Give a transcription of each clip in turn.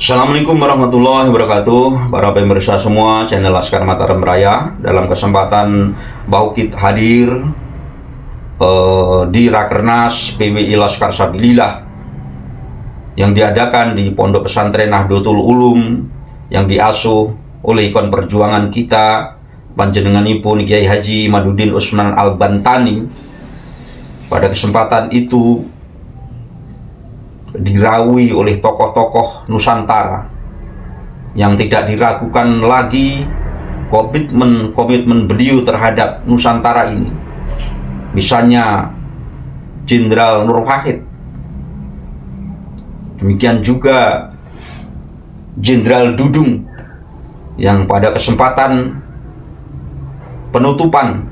Assalamualaikum warahmatullahi wabarakatuh. Para pemirsa semua channel Laskar Mataram Raya, dalam kesempatan Baukit hadir di Rakernas PWI Laskar Sabilillah yang diadakan di Pondok Pesantren Nahdlatul Ulum yang diasuh oleh ikon perjuangan kita panjenenganipun Kiai Haji Madudin Usman Al-Bantani. Pada kesempatan itu diraui oleh tokoh-tokoh Nusantara yang tidak diragukan lagi komitmen beliau terhadap Nusantara ini. Misalnya Jenderal Nur Wahid, demikian juga Jenderal Dudung yang pada kesempatan penutupan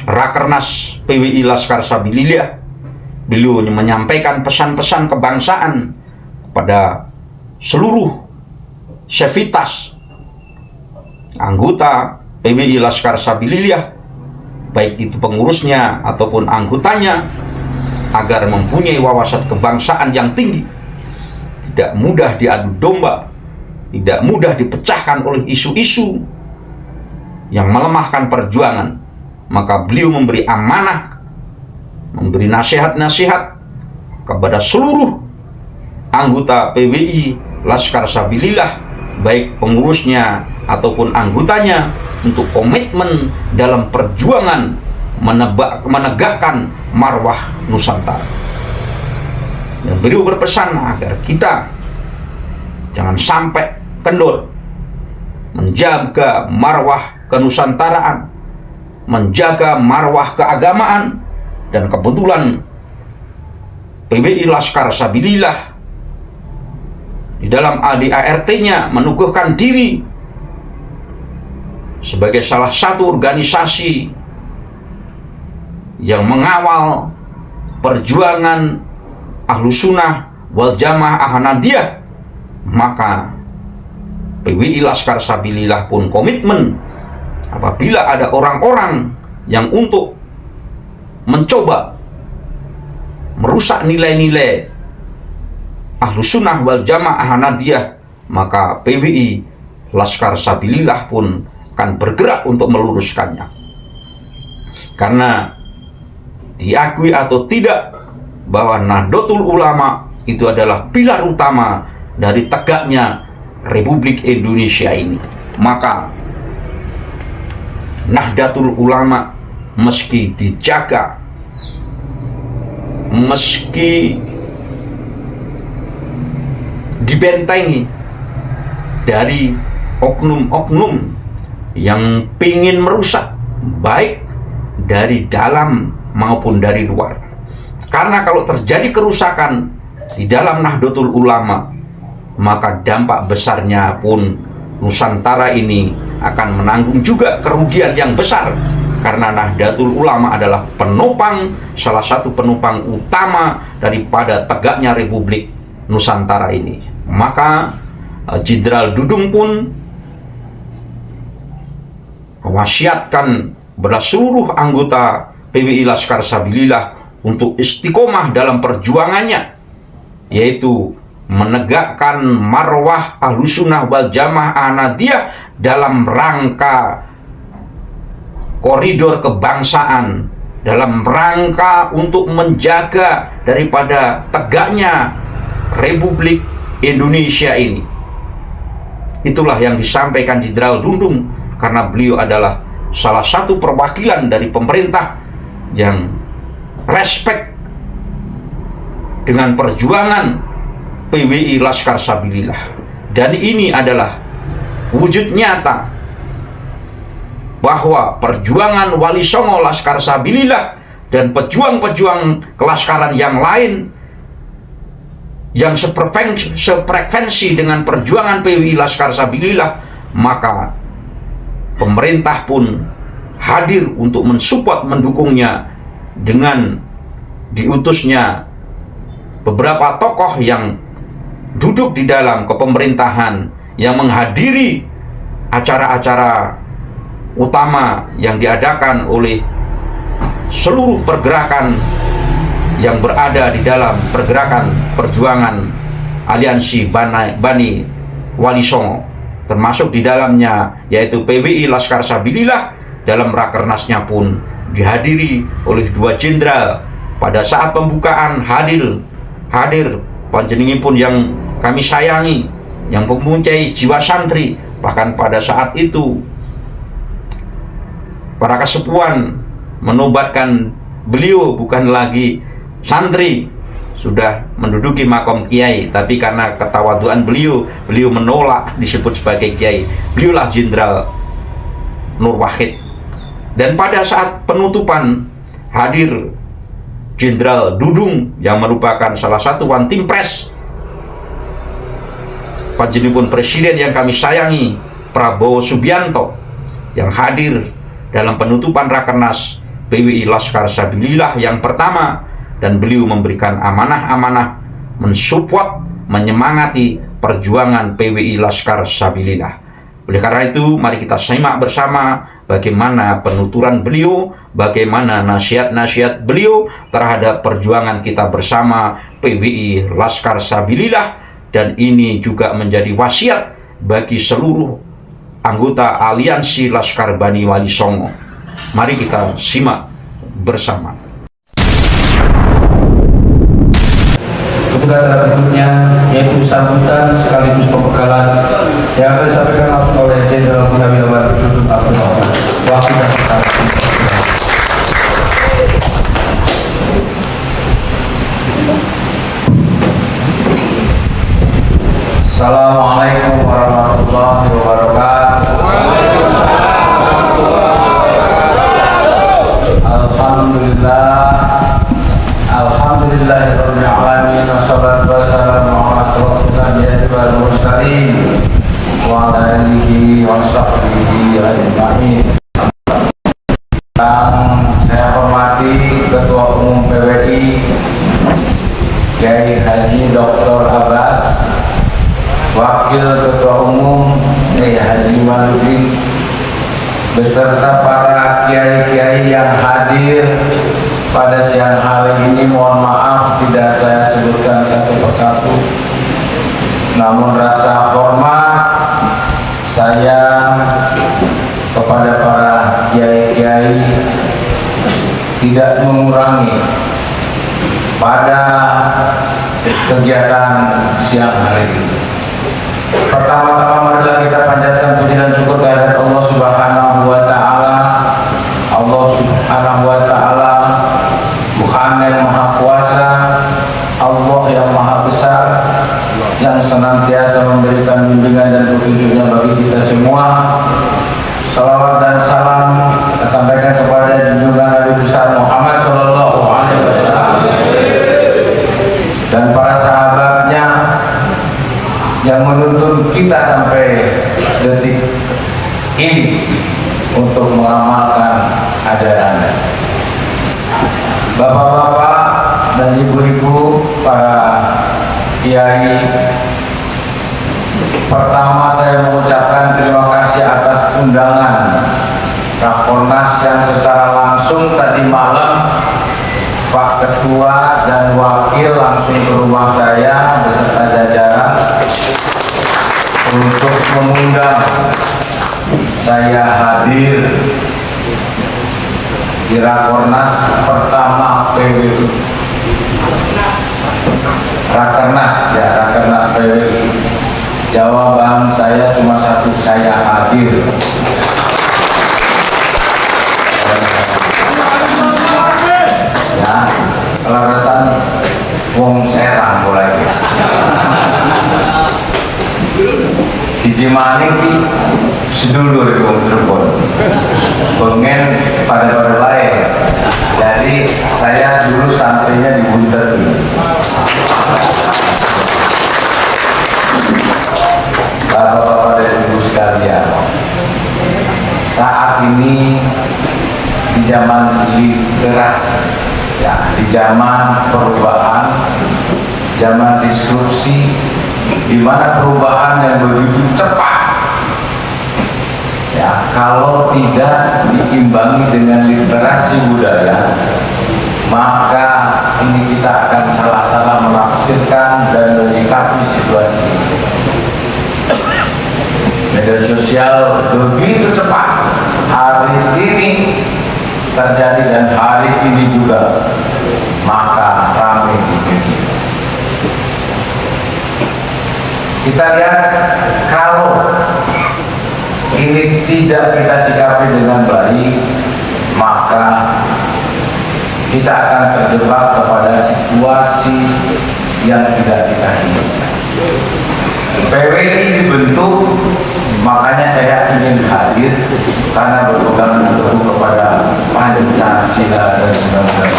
Rakernas PWI Laskar Sabilillah, beliau menyampaikan pesan-pesan kebangsaan kepada seluruh sivitas anggota PWI Laskar Sabilillah, baik itu pengurusnya ataupun anggotanya, agar mempunyai wawasan kebangsaan yang tinggi, tidak mudah diadu domba, tidak mudah dipecahkan oleh isu-isu yang melemahkan perjuangan. Maka beliau memberi amanah, memberi nasihat-nasihat kepada seluruh anggota PWI Laskar Sabilillah, baik pengurusnya ataupun anggotanya, untuk komitmen dalam perjuangan menegakkan marwah Nusantara. Dan beliau berpesan agar kita jangan sampai kendor menjaga marwah kenusantaraan, menjaga marwah keagamaan. Dan kebetulan PWI Laskar Sabilillah di dalam ADART-nya menuguhkan diri sebagai salah satu organisasi yang mengawal perjuangan Ahlussunnah wal Jamaah Ahmadiyah. Maka PWI Laskar Sabilillah pun komitmen apabila ada orang-orang yang untuk mencoba merusak nilai-nilai Ahlussunnah wal Jamaah Ahmadiyah, maka PWI Laskar Sabilillah pun akan bergerak untuk meluruskannya. Karena diakui atau tidak bahwa Nahdlatul Ulama itu adalah pilar utama dari tegaknya Republik Indonesia ini, maka Nahdlatul Ulama meski dijaga, meski dibentengi dari oknum-oknum yang ingin merusak, baik dari dalam maupun dari luar. Karena kalau terjadi kerusakan di dalam Nahdlatul Ulama, maka dampak besarnya pun Nusantara ini akan menanggung juga kerugian yang besar. Karena Nahdlatul Ulama adalah penopang, salah satu penopang utama daripada tegaknya Republik Nusantara ini. Maka Jenderal Dudung pun mewasiatkan kepada seluruh anggota PWI Laskar Sabilillah untuk istiqomah dalam perjuangannya, yaitu menegakkan marwah Ahlussunnah wal Jamaah Ahmadiyah dalam rangka koridor kebangsaan, dalam rangka untuk menjaga daripada tegaknya Republik Indonesia ini. Itulah yang disampaikan Jenderal Dudung, karena beliau adalah salah satu perwakilan dari pemerintah yang respect dengan perjuangan PWI Laskar Sabilillah. Dan ini adalah wujud nyata bahwa perjuangan Wali Songo Laskar Sabilillah dan pejuang-pejuang kelaskaran yang lain yang sefrekuensi dengan perjuangan PWI Laskar Sabilillah, maka pemerintah pun hadir untuk mensupport, mendukungnya dengan diutusnya beberapa tokoh yang duduk di dalam kepemerintahan, yang menghadiri acara-acara utama yang diadakan oleh seluruh pergerakan yang berada di dalam pergerakan perjuangan aliansi Bani Wali Songo, termasuk di dalamnya yaitu PWI Laskar Sabilillah. Dalam rakernasnya pun dihadiri oleh 2 jenderal. Pada saat pembukaan hadir panjenenganipun yang kami sayangi, yang mempunyai jiwa santri. Bahkan pada saat itu para kesepuan menobatkan beliau bukan lagi santri, sudah menduduki makom kiai, tapi karena ketawaduan beliau menolak disebut sebagai kiai. Beliaulah Jenderal Nur Wahid. Dan pada saat penutupan hadir Jenderal Dudung yang merupakan salah satu one team press panjenenganipun presiden yang kami sayangi, Prabowo Subianto, yang hadir dalam penutupan Rakernas PWI Laskar Sabilillah yang pertama. Dan beliau memberikan amanah-amanah, mensupport, menyemangati perjuangan PWI Laskar Sabilillah. Oleh karena itu, mari kita simak bersama bagaimana penuturan beliau, bagaimana nasihat-nasihat beliau terhadap perjuangan kita bersama PWI Laskar Sabilillah. Dan ini juga menjadi wasiat bagi seluruh anggota aliansi Laskar Bani Wali Songo. Mari kita simak bersama. Untuk acara berikutnya yaitu sambutan sekaligus pembekalan yang akan disampaikan langsung oleh Jenderal Purnawirawan Dudung Abdul Rahman. Waktu dan tempat. Assalamualaikum warahmatullahi wabarakatuh. Alhamdulillahirabbil alamin, wassalatu wassalamu ala asyrofil anbiya'i wal mursalin wa ala alihi washabbihi ajmain. Yang saya hormati Ketua Umum PWI Kiai Haji Dr. Abbas, Wakil Ketua Umum Kiai Haji Maludin, beserta para kiai-kiai yang hadir pada siang hari ini. Mohon maaf tidak saya sebutkan satu persatu, namun rasa hormat saya kepada para kiai-kiai tidak mengurangi pada kegiatan siang hari ini. Pertama-tama marilah kita panjatkan puji dan syukur kehadirat Allah Subhanahu wa taala. Allah Subhanahu wa taala Tuhan yang Maha Kuasa, Allah yang Maha Besar, yang senantiasa memberikan bimbingan dan petunjuknya bagi kita semua. Salawat dan salam disampaikan kepada junjungan Nabi besar Muhammad Sallallahu Alaihi Wasallam dan para sahabatnya yang menuntun kita sampai detik ini untuk mengamalkan ajarannya. Bapak-bapak dan ibu-ibu, para kiai, pertama saya mengucapkan terima kasih atas undangan Rakornas yang secara langsung tadi malam Pak Ketua dan Wakil langsung ke rumah saya beserta jajaran untuk mengundang saya hadir di Rakornas pertama PWI. Rakernas PWI. Jawaban saya cuma satu, saya hadir. Ya, kelarasan wong Serang mulai. Siji maning ki sedulur wong Cirebon. Bengen pada lain. Jadi saya dulu santrinya di Bunter. Bapak-bapak dan ibu sekalian, saat ini di zaman literasi, ya, di zaman perubahan, zaman disrupsi, di mana perubahan yang begitu cepat, ya, kalau tidak diimbangi dengan literasi budaya, maka ini kita akan salah-salah menafsirkan dan menyikapi situasi ini. Media sosial begitu cepat hari ini terjadi dan hari ini juga, maka ramai di media. Kita lihat kalau ini tidak kita sikapi dengan baik, maka kita akan terjebak kepada situasi yang tidak kita inginkan. PWI dibentuk, makanya saya ingin hadir karena berpegang teguh kepada Pancasila dan Undang-Undang.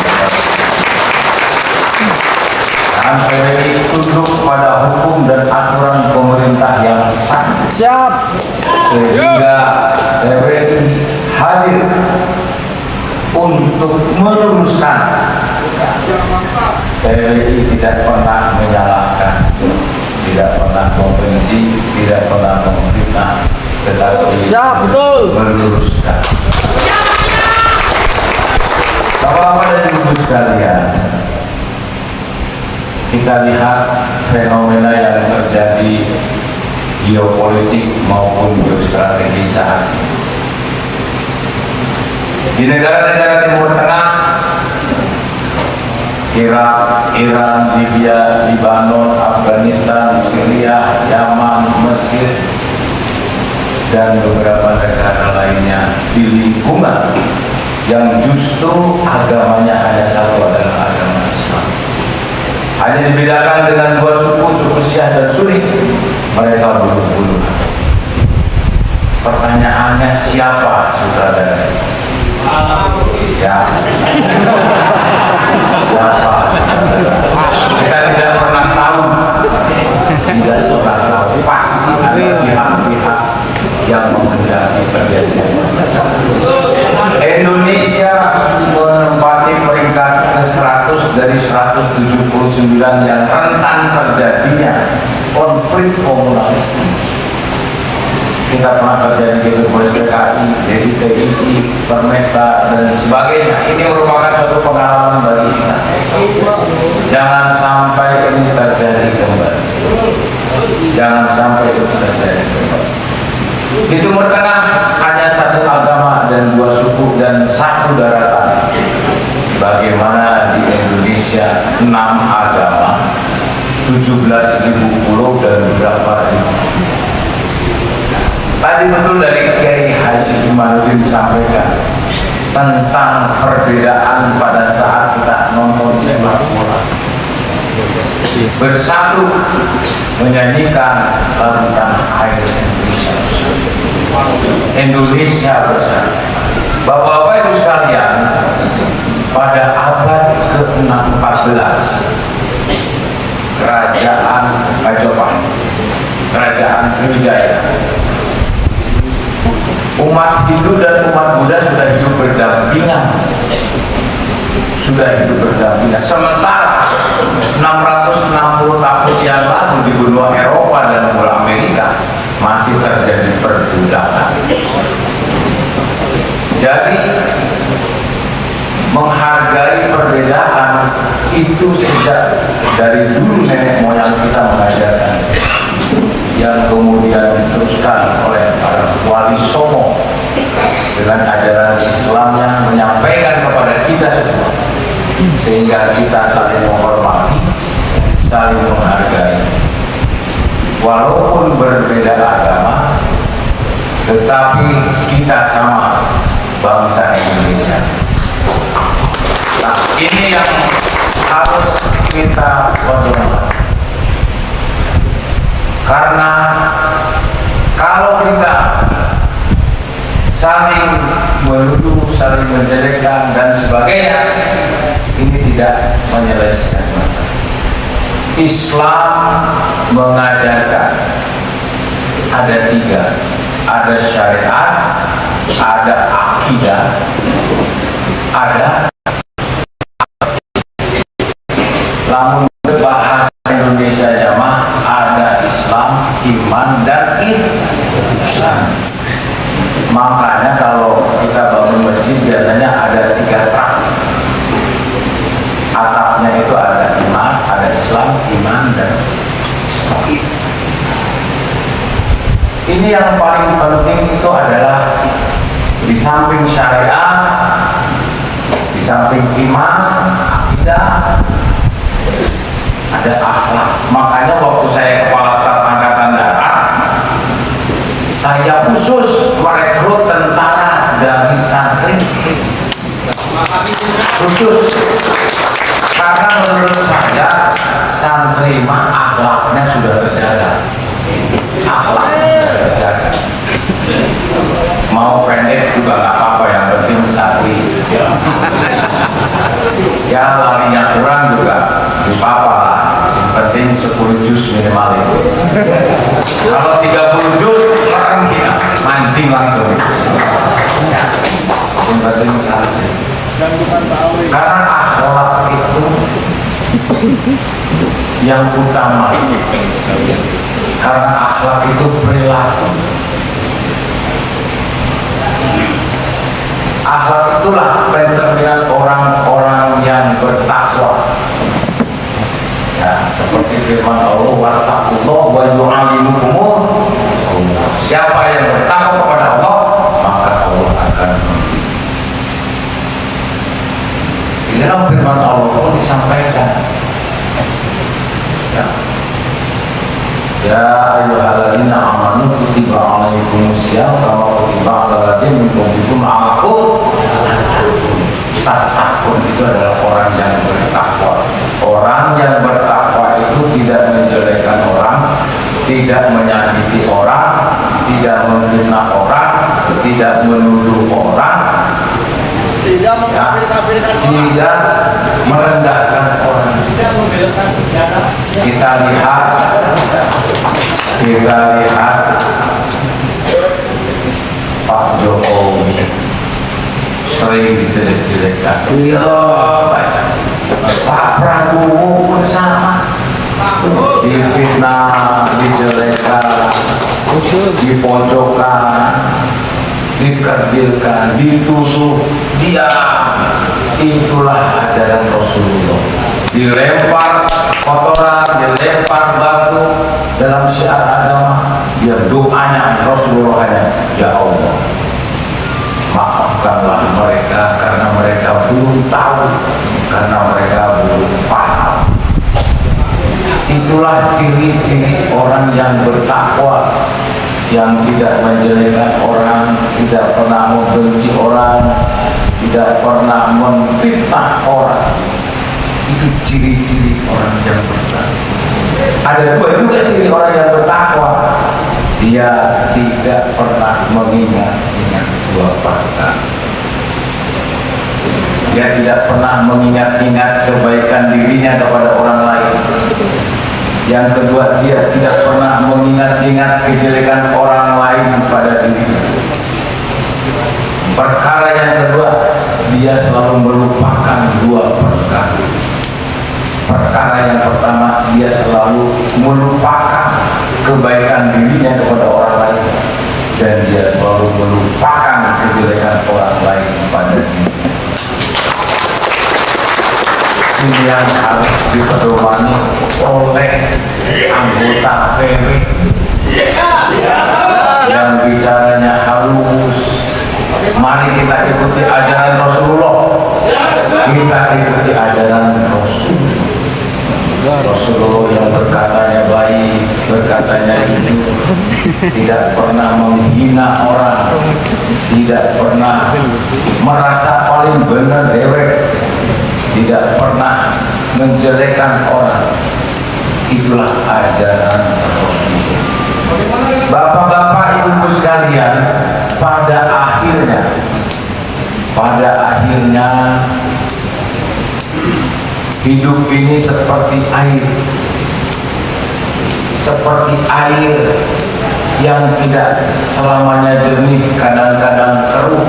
Dan PWI tunduk pada hukum dan aturan pemerintah yang sah. Siap. Sehingga PWI hadir untuk meluruskan. PWI tidak pernah menyalahkan, tidak pernah membenci, tidak pernah memfitnah, tetapi meluruskan. Bapak-bapak dan ibu sekalian, kita lihat fenomena yang terjadi geopolitik maupun geostrategis saat ini. Di negara-negara Timur Tengah, Irak, Iran, Libya, Lebanon, Afghanistan, Syria, Yaman, Mesir, dan beberapa negara lainnya di lingkungan yang justru agamanya hanya satu, adalah agama Islam. Hanya dibedakan dengan dua suku, suku Syiah dan Sunni. Mereka bulu-bulu. Pertanyaannya, siapa saudara? Ya. Siapa? Kita tidak pernah tahu. Tidak pernah tahu. Pasti ada pihak-pihak yang menghendaki terjadinya. Indonesia menempati peringkat ke-100 dari 179 yang rentan terjadinya konflik komunis. Kita pernah terjadi di Tugas PKI, jadi TII, Permesta, dan sebagainya. Ini merupakan suatu pengalaman bagi kita. Jangan sampai ini terjadi kembali. Jangan sampai itu terjadi kembali. Di Timur Tengah hanya satu agama dan dua suku dan satu daratan. Bagaimana di Indonesia 6 agama, 17.000 pulau dan berapa ribu. Tadi betul dari Kiai Haji Imanuddin sampaikan tentang perbedaan pada saat kita nonton sepak bola. Bersatu menyanyikan tentang air Indonesia. Indonesia bersatu. Bapak-bapak ibu sekalian, pada abad ke-14 Kerajaan Majapahit, Kerajaan Sriwijaya, umat Hindu dan umat Buddha sudah hidup berdampingan. Sementara 660 tahun yang lalu di benua Eropa dan benua Amerika masih terjadi perbudakan. Jadi menghargai perbedaan itu sejak dari dulu nenek moyang kita mengajarkan, yang kemudian diteruskan oleh para wali songo dengan ajaran Islamnya menyampaikan kepada kita semua, sehingga kita saling menghormati, saling menghargai. Walaupun berbeda agama, tetapi kita sama bangsa Indonesia. Nah, ini yang harus kita pedulikan. Karena kalau kita saling menuduh, saling menjelekkan dan sebagainya, ini tidak menyelesaikan masalah. Islam mengajarkan ada 3, ada syariat, ada akidah, ada lamun bahasa Indonesia jamaah, ada Islam, iman, dan ihsan. Makanya kalau kita bangun masjid biasanya ada 3 trap. Atapnya itu ada iman, ada Islam, iman, dan Ini yang paling penting itu adalah di samping syariat, di samping iman, akidah, ada akhlak. Makanya waktu saya kepala staf angkatan darat, saya khusus merekrut tentara dari santri, khusus karena menurut saya santri mah akhlaknya sudah terjaga, akhlaknya sudah terjaga. Mau pendek juga nggak apa-apa, yang penting santri. Ya larinya kurang juga apa-apa lah, yang penting 10 juz minimal itu. Kalau 30 juz orang kita mancing langsung. Ya, yang penting santri. Karena akhlak itu yang utama. Karena akhlak itu perilaku. Akhlak itulah pencerminan orang-orang yang bertakwa. Ya, seperti firman Allah, wattaqullah wa yu'allimukumullah. Siapa yang bertakwa kepada Allah, maka Allah akan memberi. Di dalam firman Allah pun disampaikan, ya ayyuhalladzina amanu kutiba alaikumusiyam kama kutiba alal ladzina min qablikum la'allakum tattaqun. Tattaqun itu adalah orang yang bertakwa. Orang yang bertakwa itu tidak menjelekkan orang, tidak menyakiti orang, tidak menghina orang, tidak menuduh orang, tidak mengkafir-kafirkan orang, tidak merendahkan orang. Kita lihat Pak Jokowi sering dijelek-jelekkan. Iya, Pak Prabowo pun sama, difitnah, dijelekkan, dipojokkan, dikerdilkan, dituduh. Dia itulah ajaran Rasulullah. Dilempar kotoran, dilempar batu dalam syiar agama, dia doanya Rasulullah hanya, ya Allah, maafkanlah mereka karena mereka belum tahu, karena mereka belum paham. Itulah ciri-ciri orang yang bertakwa, yang tidak menjelekkan orang, tidak pernah membenci orang, tidak pernah memfitnah orang. Itu ciri-ciri orang yang bertakwa. Ada dua juga ciri orang yang bertakwa. Dia tidak pernah mengingat-ingat dua perkara. Dia tidak pernah mengingat-ingat kebaikan dirinya kepada orang lain. Yang kedua, dia tidak pernah mengingat-ingat kejelekan orang lain pada dirinya. Perkara yang kedua, dia selalu melupakan dua perkara. Perkara yang pertama, dia selalu melupakan kebaikan dirinya kepada orang lain, dan dia selalu melupakan kejelekan orang lain pada dirinya. Ini yang harus dipedomani oleh anggota PW yang bicaranya halus. Mari kita ikuti ajaran Rasulullah, kita ikuti ajaran Rasulullah yang berkatanya baik, berkatanya jujur, tidak pernah menghina orang, tidak pernah merasa paling benar dewek, tidak pernah menjelekkan orang. Itulah ajaran Rasulullah. Bapak-bapak, ibu-ibu sekalian, pada akhirnya hidup ini seperti air yang tidak selamanya jernih, kadang-kadang keruh.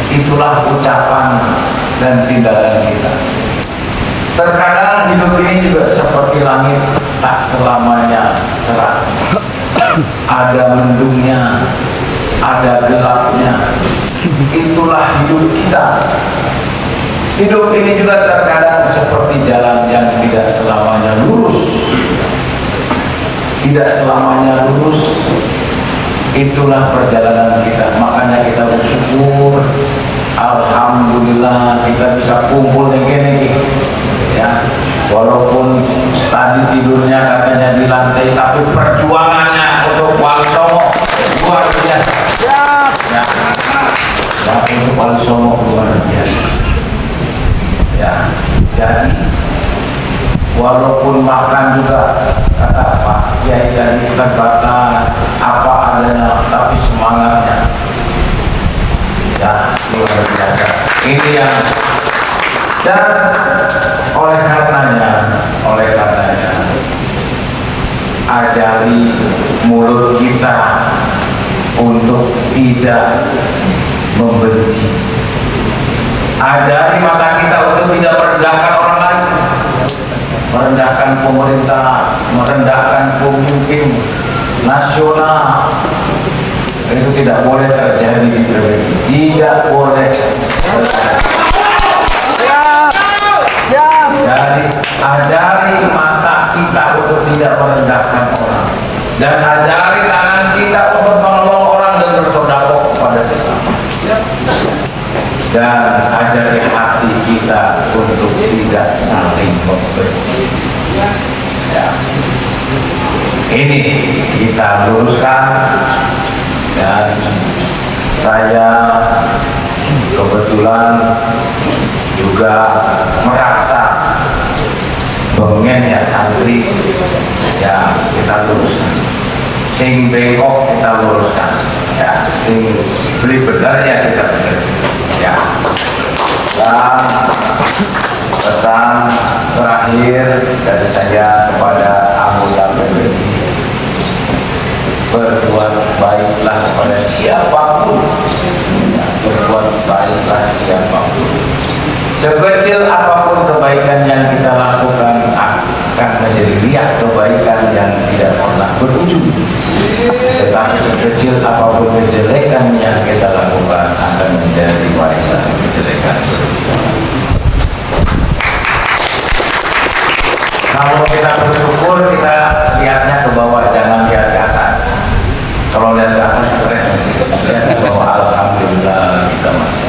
Itulah ucapan dan tindakan kita. Terkadang hidup ini juga seperti langit, tak selamanya cerah. Ada mendungnya, ada gelapnya. Itulah hidup kita. Hidup ini juga terkadang seperti jalan yang tidak selamanya lurus. Tidak selamanya lurus. Itulah perjalanan kita. Makanya kita bersyukur, alhamdulillah kita bisa kumpul nih, ya. Walaupun tadi tidurnya katanya di lantai, tapi perjuangannya untuk Wali Songo luar biasa. Ya, untuk Wali Songo luar biasa. Ya, jadi walaupun makan juga kata Pak Kiai tadi terbatas apa adanya, tapi semangatnya ya luar biasa. Ini yang dan oleh karenanya ajari mulut kita untuk tidak membenci, ajari mata kita untuk tidak merendahkan orang lain, merendahkan pemerintah, merendahkan pemimpin nasional. Itu tidak boleh terjadi di PBB, tidak boleh terjadi. Jadi ajari mata kita untuk tidak merendahkan orang, dan ajari tangan kita untuk menolong orang dan bersedekah kepada sesama, dan ajari hati kita untuk tidak saling membenci. Ya. Ini kita luruskan, dan saya kebetulan juga merasa bengennya santri, ya kita luruskan. Sing bengkok kita luruskan, ya. Sing beli benar ya kita benar, ya. Dan pesan terakhir dari saya kepada anggota PBB, berbuat baiklah kepada siapapun, ya, berbuat baiklah siapapun. Sekecil apapun kebaikan yang kita lakukan akan menjadi riak kebaikan yang tidak pernah berujung. Tetapi sekecil apapun kejelekan yang kita lakukan akan menjadi warisan kejelekan. Kalau kita bersyukur, kita lihatnya ke bawah, jangan lihat ke atas. Kalau lihat ke atas stres, lihat ke bawah. Alhamdulillah kita masih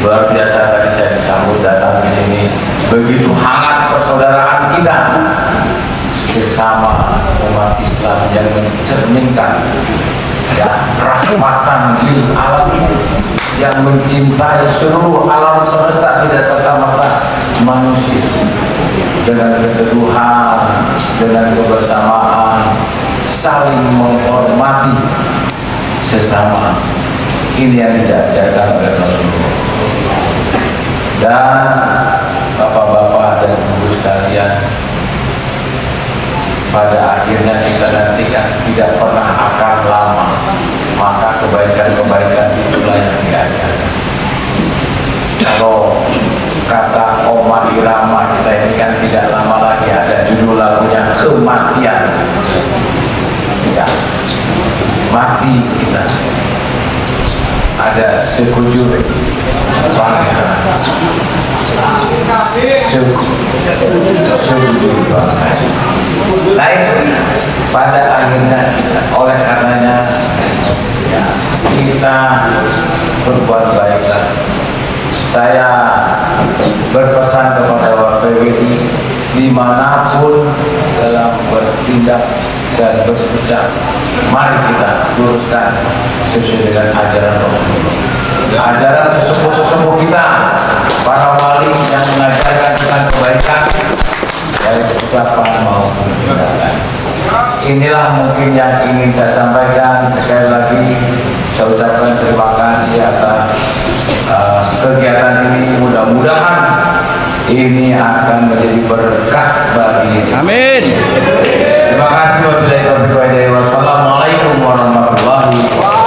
luar biasa. Tadi saya disambut datang di sini, begitu hangat persaudaraan kita sesama umat Islam yang mencerminkan, ya, rahmatan lil alamin, yang mencintai seluruh alam semesta tidak serta-merta manusia, dengan keteduhan, dengan kebersamaan, saling menghormati sesama. Ini yang diajarkan oleh Rasulullah. Dan bapak-bapak dan ibu sekalian, pada akhirnya kita nantikan tidak pernah akan lama, maka kebaikan-kebaikan itulah yang diajarkan. Kalau kata Oma Irama kita ini kan tidak lama lagi ada judul lagunya Kematian, ya, mati kita. Ada sekujur bangkai, sekujur bangkai. Lain pada akhirnya kita, oleh karenanya ya, kita berbuat baiklah. Saya berpesan kepada PBB dimanapun dalam bertindak dan berucap, mari kita luruskan sesuai dengan ajaran Rasulullah, ajaran sesepuh-sesepuh kita, para wali yang mengajarkan tentang kebaikan dari ucapan maupun tindakan. Inilah mungkin yang ingin saya sampaikan. Sekali lagi saya ucapkan terima kasih atas kegiatan ini. Mudah-mudahan ini akan menjadi berkah bagi. Amin. Terima kasih. Wassalamualaikum warahmatullahi wabarakatuh.